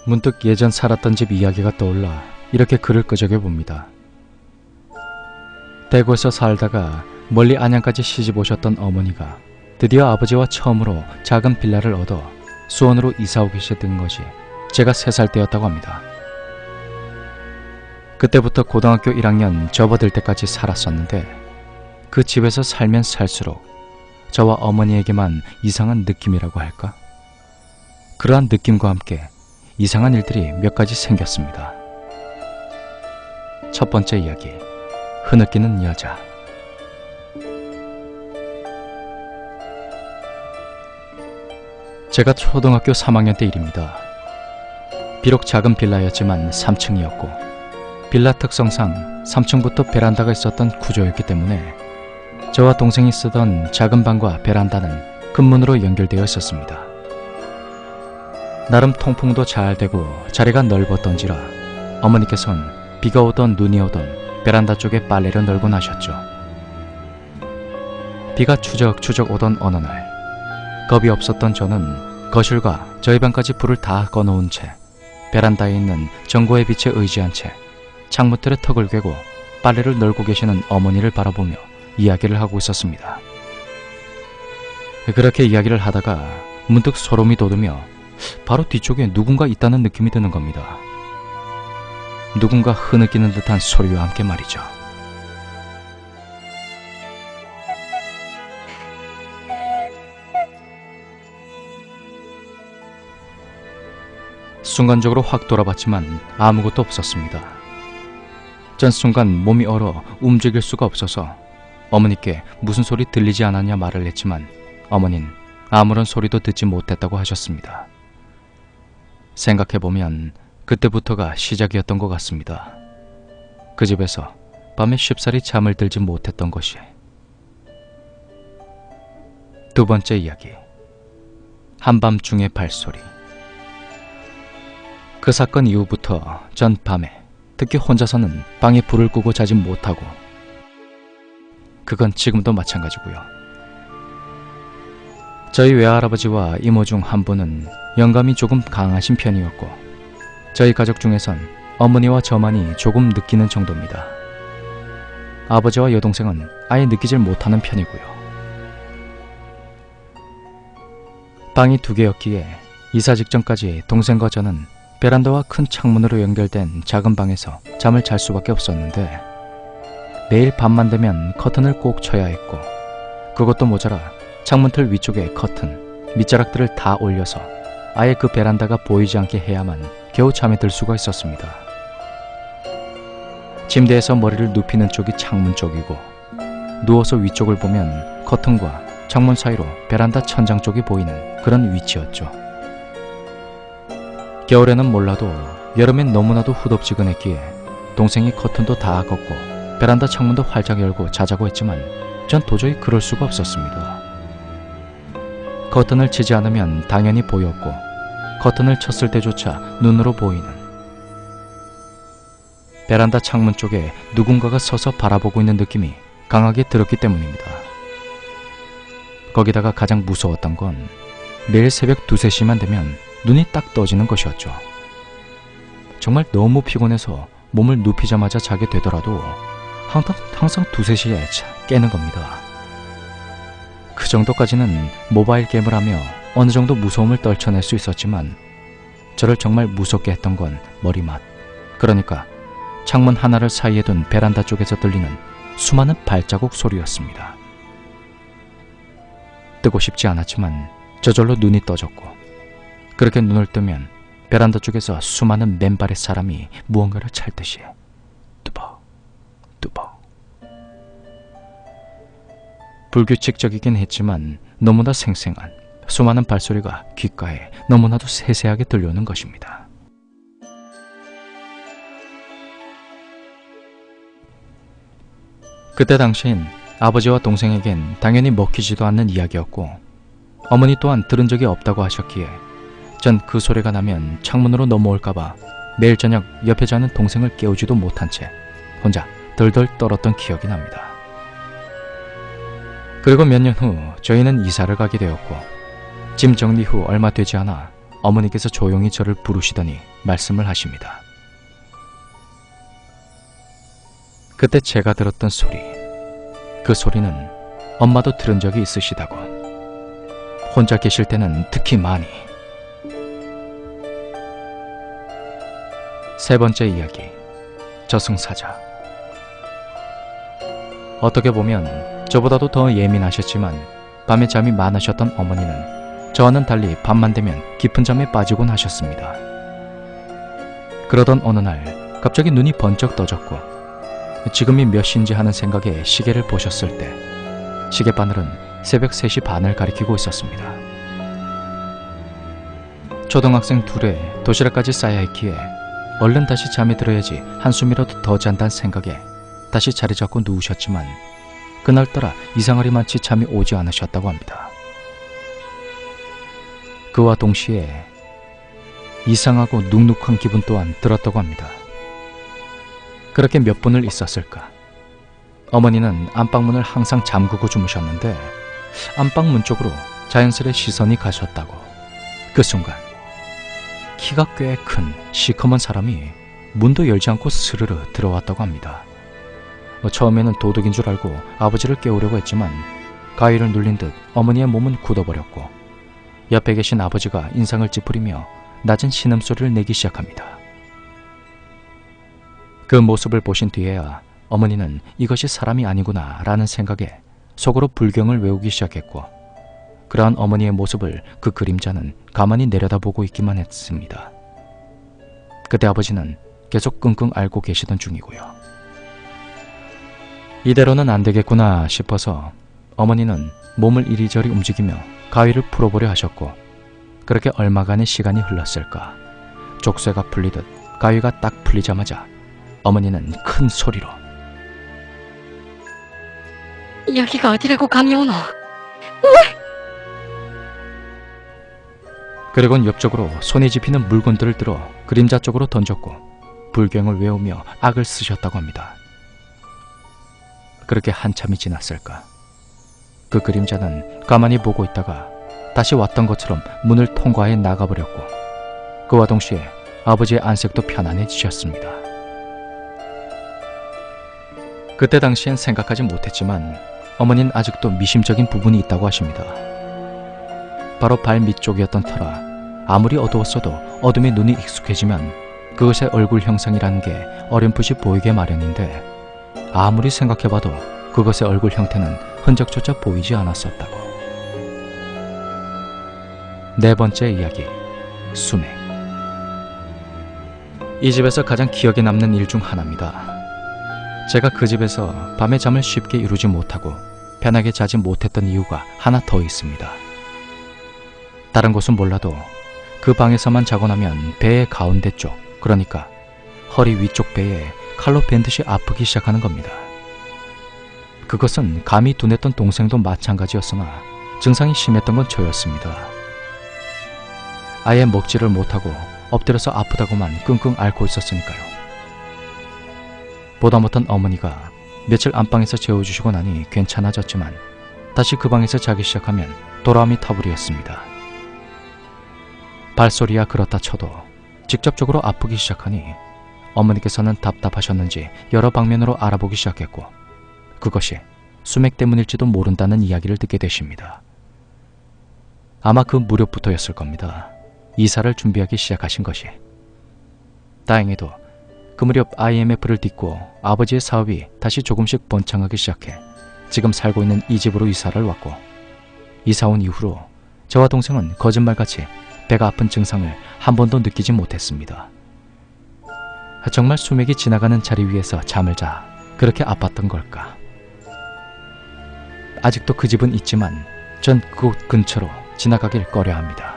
문득 예전 살았던 집 이야기가 떠올라 이렇게 글을 끄적여 봅니다. 대구에서 살다가 멀리 안양까지 시집 오셨던 어머니가 드디어 아버지와 처음으로 작은 빌라를 얻어 수원으로 이사 오기 시작된 것이 제가 3살 때였다고 합니다. 그때부터 고등학교 1학년 접어들 때까지 살았었는데 그 집에서 살면 살수록 저와 어머니에게만 이상한 느낌이라고 할까? 그러한 느낌과 함께 이상한 일들이 몇 가지 생겼습니다. 첫 번째 이야기, 흐느끼는 여자. 제가 초등학교 3학년 때 일입니다. 비록 작은 빌라였지만 3층이었고 빌라 특성상 3층부터 베란다가 있었던 구조였기 때문에 저와 동생이 쓰던 작은 방과 베란다는 큰 문으로 연결되어 있었습니다. 나름 통풍도 잘 되고 자리가 넓었던지라 어머니께서는 비가 오던 눈이 오던 베란다 쪽에 빨래를 널고 나셨죠. 비가 추적추적 오던 어느 날 겁이 없었던 저는 거실과 저희 방까지 불을 다 꺼놓은 채 베란다에 있는 전구의 빛에 의지한 채 창문틀에 턱을 괴고 빨래를 널고 계시는 어머니를 바라보며 이야기를 하고 있었습니다. 그렇게 이야기를 하다가 문득 소름이 돋으며 바로 뒤쪽에 누군가 있다는 느낌이 드는 겁니다. 누군가 흐느끼는 듯한 소리와 함께 말이죠. 순간적으로 확 돌아봤지만 아무것도 없었습니다. 전 순간 몸이 얼어 움직일 수가 없어서 어머니께 무슨 소리 들리지 않았냐 말을 했지만 어머니는 아무런 소리도 듣지 못했다고 하셨습니다. 생각해보면 그때부터가 시작이었던 것 같습니다. 그 집에서 밤에 쉽사리 잠을 들지 못했던 것이. 두 번째 이야기, 한밤중의 발소리. 그 사건 이후부터 전 밤에 특히 혼자서는 방에 불을 끄고 자지 못하고, 그건 지금도 마찬가지고요. 저희 외할아버지와 이모 중 한 분은 영감이 조금 강하신 편이었고 저희 가족 중에선 어머니와 저만이 조금 느끼는 정도입니다. 아버지와 여동생은 아예 느끼질 못하는 편이고요. 방이 2개였기에 이사 직전까지 동생과 저는 베란다와 큰 창문으로 연결된 작은 방에서 잠을 잘 수밖에 없었는데 매일 밤만 되면 커튼을 꼭 쳐야 했고 그것도 모자라 창문틀 위쪽에 커튼, 밑자락들을 다 올려서 아예 그 베란다가 보이지 않게 해야만 겨우 잠에 들 수가 있었습니다. 침대에서 머리를 눕히는 쪽이 창문 쪽이고 누워서 위쪽을 보면 커튼과 창문 사이로 베란다 천장 쪽이 보이는 그런 위치였죠. 겨울에는 몰라도 여름엔 너무나도 후덥지근했기에 동생이 커튼도 다 걷고 베란다 창문도 활짝 열고 자자고 했지만 전 도저히 그럴 수가 없었습니다. 커튼을 치지 않으면 당연히 보였고 커튼을 쳤을 때조차 눈으로 보이는 베란다 창문 쪽에 누군가가 서서 바라보고 있는 느낌이 강하게 들었기 때문입니다. 거기다가 가장 무서웠던 건 매일 새벽 2, 3시만 되면 눈이 딱 떠지는 것이었죠. 정말 너무 피곤해서 몸을 눕히자마자 자게 되더라도 항상 2, 3시에 깨는 겁니다. 그 정도까지는 모바일 게임을 하며 어느 정도 무서움을 떨쳐낼 수 있었지만 저를 정말 무섭게 했던 건 머리맡, 그러니까 창문 하나를 사이에 둔 베란다 쪽에서 들리는 수많은 발자국 소리였습니다. 뜨고 싶지 않았지만 저절로 눈이 떠졌고 그렇게 눈을 뜨면 베란다 쪽에서 수많은 맨발의 사람이 무언가를 찰듯이 뚜벅 뚜벅. 불규칙적이긴 했지만 너무나 생생한 수많은 발소리가 귓가에 너무나도 세세하게 들려오는 것입니다. 그때 당시엔 아버지와 동생에겐 당연히 먹히지도 않는 이야기였고 어머니 또한 들은 적이 없다고 하셨기에 전 그 소리가 나면 창문으로 넘어올까봐 매일 저녁 옆에 자는 동생을 깨우지도 못한 채 혼자 덜덜 떨었던 기억이 납니다. 그리고 몇 년 후 저희는 이사를 가게 되었고 짐 정리 후 얼마 되지 않아 어머니께서 조용히 저를 부르시더니 말씀을 하십니다. 그때 제가 들었던 소리, 그 소리는 엄마도 들은 적이 있으시다고. 혼자 계실 때는 특히 많이. 세 번째 이야기, 저승사자. 어떻게 보면 저보다도 더 예민하셨지만 밤에 잠이 많으셨던 어머니는 저와는 달리 밤만 되면 깊은 잠에 빠지곤 하셨습니다. 그러던 어느 날 갑자기 눈이 번쩍 떠졌고 지금이 몇 시인지 하는 생각에 시계를 보셨을 때 시계바늘은 새벽 3시 반을 가리키고 있었습니다. 초등학생 둘에 도시락까지 쌓여 있기에 얼른 다시 잠에 들어야지 한숨이라도 더 잔다는 생각에 다시 자리 잡고 누우셨지만 그날따라 이상하리만치 잠이 오지 않으셨다고 합니다. 그와 동시에 이상하고 눅눅한 기분 또한 들었다고 합니다. 그렇게 몇 분을 있었을까. 어머니는 안방문을 항상 잠그고 주무셨는데 안방문 쪽으로 자연스레 시선이 가셨다고. 그 순간 키가 꽤 큰 시커먼 사람이 문도 열지 않고 스르르 들어왔다고 합니다. 처음에는 도둑인 줄 알고 아버지를 깨우려고 했지만 가위를 눌린 듯 어머니의 몸은 굳어버렸고 옆에 계신 아버지가 인상을 찌푸리며 낮은 신음소리를 내기 시작합니다. 그 모습을 보신 뒤에야 어머니는 이것이 사람이 아니구나 라는 생각에 속으로 불경을 외우기 시작했고 그러한 어머니의 모습을 그 그림자는 가만히 내려다보고 있기만 했습니다. 그때 아버지는 계속 끙끙 앓고 계시던 중이고요. 이대로는 안 되겠구나 싶어서 어머니는 몸을 이리저리 움직이며 가위를 풀어보려 하셨고 그렇게 얼마간의 시간이 흘렀을까. 족쇄가 풀리듯 가위가 딱 풀리자마자 어머니는 큰 소리로 여기가 어디라고 감이 오노? 그리곤 옆쪽으로 손에 집히는 물건들을 들어 그림자 쪽으로 던졌고 불경을 외우며 악을 쓰셨다고 합니다. 그렇게 한참이 지났을까. 그 그림자는 가만히 보고 있다가 다시 왔던 것처럼 문을 통과해 나가버렸고 그와 동시에 아버지의 안색도 편안해지셨습니다. 그때 당시엔 생각하지 못했지만 어머니는 아직도 미심적인 부분이 있다고 하십니다. 바로 발 밑쪽이었던 터라 아무리 어두웠어도 어둠에 눈이 익숙해지면 그것의 얼굴 형상이라는 게 어렴풋이 보이게 마련인데 아무리 생각해봐도 그것의 얼굴 형태는 흔적조차 보이지 않았었다고. 네 번째 이야기, 수맥. 이 집에서 가장 기억에 남는 일 중 하나입니다. 제가 그 집에서 밤에 잠을 쉽게 이루지 못하고 편하게 자지 못했던 이유가 하나 더 있습니다. 다른 곳은 몰라도 그 방에서만 자고 나면 배의 가운데 쪽, 그러니까 허리 위쪽 배에 칼로 벤 듯이 아프기 시작하는 겁니다. 그것은 감히 둔했던 동생도 마찬가지였으나 증상이 심했던 건 저였습니다. 아예 먹지를 못하고 엎드려서 아프다고만 끙끙 앓고 있었으니까요. 보다 못한 어머니가 며칠 안방에서 재워주시고 나니 괜찮아졌지만 다시 그 방에서 자기 시작하면 돌아옴이 타불이었습니다. 발소리야 그렇다 쳐도 직접적으로 아프기 시작하니 어머니께서는 답답하셨는지 여러 방면으로 알아보기 시작했고 그것이 수맥 때문일지도 모른다는 이야기를 듣게 되십니다. 아마 그 무렵부터였을 겁니다. 이사를 준비하기 시작하신 것이. 다행히도 그 무렵 IMF를 딛고 아버지의 사업이 다시 조금씩 번창하기 시작해 지금 살고 있는 이 집으로 이사를 왔고 이사 온 이후로 저와 동생은 거짓말같이 배가 아픈 증상을 한 번도 느끼지 못했습니다. 정말 수맥이 지나가는 자리 위에서 잠을 자 그렇게 아팠던 걸까. 아직도 그 집은 있지만 전 그곳 근처로 지나가길 꺼려합니다.